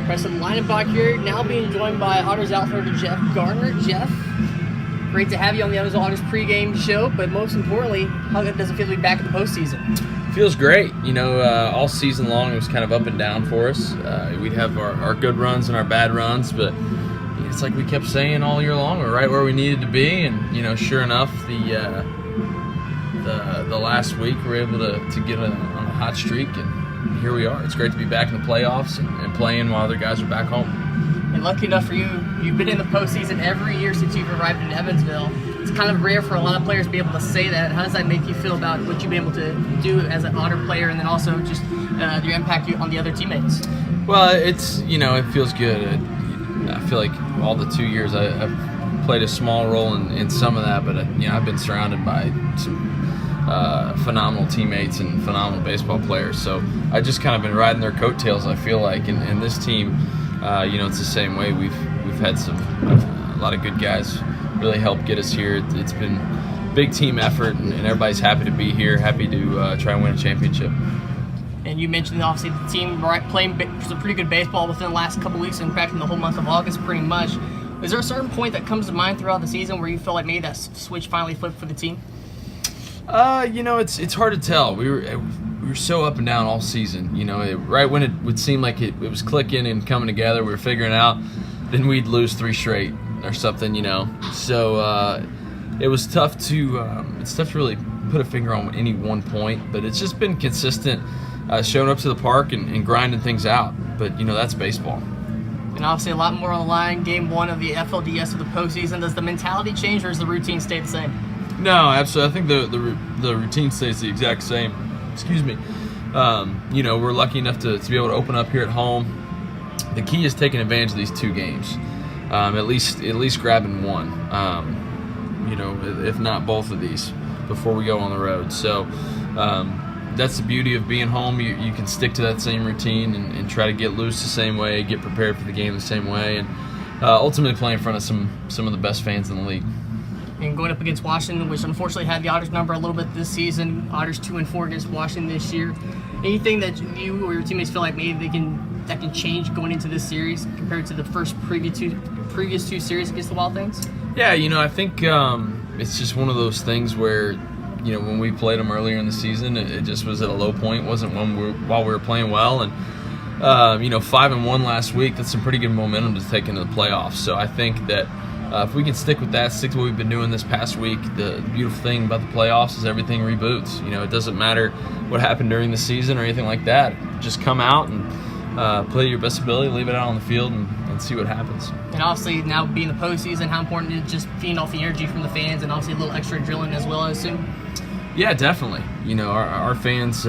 Preston Leinenbach here, now being joined by Otters outfielder Jeff Gardner. Jeff, great to have you on the Otters pregame show, but most importantly, how good does it feel to be back in the postseason? Feels great. You know, all season long it was kind of up and down for us. We'd have our good runs and our bad runs, but it's like we kept saying all year long, we're right where we needed to be, and you know, sure enough, the last week we were able to get on a hot streak, and here we are. It's great to be back in the playoffs and playing while other guys are back home. And lucky enough for you, you've been in the postseason every year since you've arrived in Evansville. It's kind of rare for a lot of players to be able to say that. How does that make you feel about what you've been able to do as an Otter player, and then also just your impact on the other teammates? Well, it's, you know, it feels good. I feel like all the 2 years I've played a small role in some of that, but you know, I've been surrounded by some phenomenal teammates and phenomenal baseball players. So I just kind of been riding their coattails, I feel like, and this team, you know, it's the same way. We've had a lot of good guys really help get us here. It's been a big team effort, and everybody's happy to be here, happy to try and win a championship. And you mentioned, obviously, the team playing some pretty good baseball within the last couple weeks, in fact, in the whole month of August, pretty much. Is there a certain point that comes to mind throughout the season where you feel like maybe that switch finally flipped for the team? You know, it's hard to tell. We were so up and down all season. You know, right when it would seem like it was clicking and coming together, we were figuring it out, then we'd lose 3 straight or something. You know, so it was tough to really put a finger on any one point. But it's just been consistent, showing up to the park and grinding things out. But you know, that's baseball. And obviously a lot more on the line. Game 1 of the FLDS of the postseason. Does the mentality change, or does the routine stay the same? No, absolutely. I think the routine stays the exact same. Excuse me. You know, we're lucky enough to be able to open up here at home. The key is taking advantage of these 2 games, at least grabbing one. You know, if not both of these, before we go on the road. So that's the beauty of being home. You can stick to that same routine and try to get loose the same way, get prepared for the game the same way, and ultimately play in front of some of the best fans in the league. And going up against Washington, which unfortunately had the Otters number a little bit this season. Otters 2-4 against Washington this year. Anything that you or your teammates feel like maybe that can change going into this series compared to the previous two series against the Wild Things? Yeah, you know, I think it's just one of those things where, you know, when we played them earlier in the season, it just was at a low point. It wasn't while we were playing well, and you know, 5-1 last week. That's some pretty good momentum to take into the playoffs. So I think that if we can stick with that, stick to what we've been doing this past week, the beautiful thing about the playoffs is everything reboots. You know, it doesn't matter what happened during the season or anything like that. Just come out and play your best ability, leave it out on the field, and see what happens. And obviously, now being the postseason, how important is just feeding off the energy from the fans, and obviously a little extra adrenaline as well, I assume? Yeah, definitely. You know, our fans,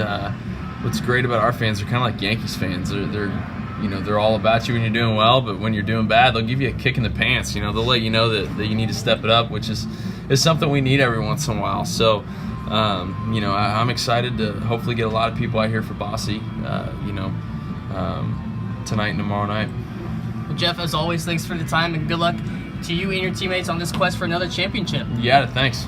what's great about our fans, they're kind of like Yankees fans. You know, they're all about you when you're doing well, but when you're doing bad, they'll give you a kick in the pants. You know, they'll let you know that you need to step it up, which is something we need every once in a while. So, you know, I'm excited to hopefully get a lot of people out here for Bosse, you know, tonight and tomorrow night. Well, Jeff, as always, thanks for the time, and good luck to you and your teammates on this quest for another championship. Yeah, thanks.